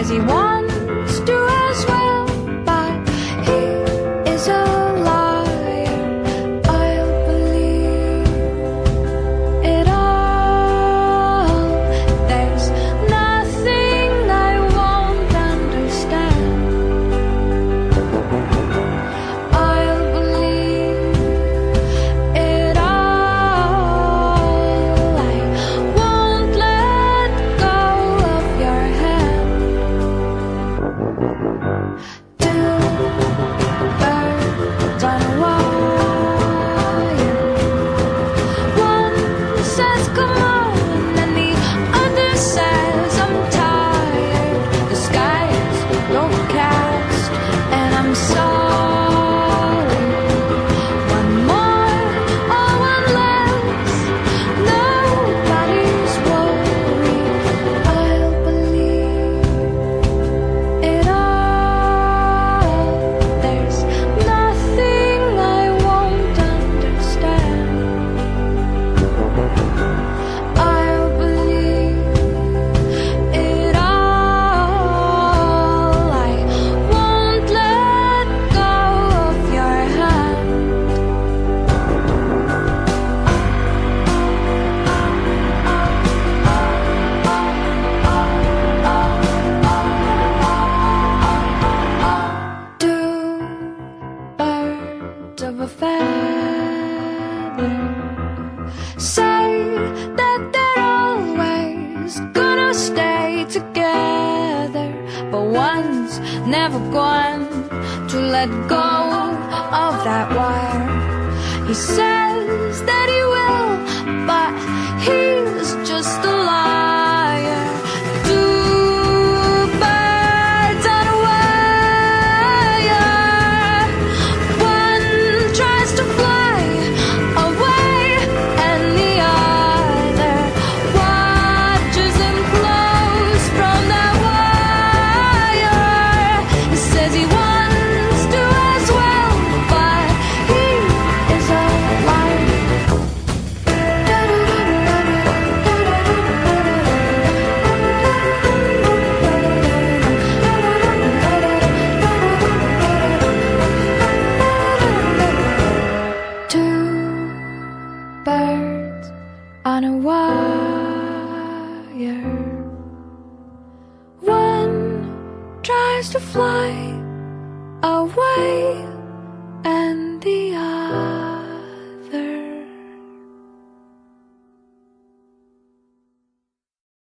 says he wants to as well, but he is a liar. I'll believe it all. There's nothing I won't understand. I'll believe it all. I won't let go of your hand. Two birds on a wire. One says come on, and the other says I'm tired. The sky's overcast, and I'm sorry. One more or one less, nobody's worried. I'll believe it all. There's nothing I won't understand. I'll believe it all. I won't let go of your hand. Two birds of a feather say that they're always gonna stay together, but one's never going to let go of that wire. He says that he will, but he's just a liar. Two birds on a wire. One tries to fly away, and the other watches him close from that wire. He says he wants to as well, but he is a liar. Two birds on a wire. One tries to fly away,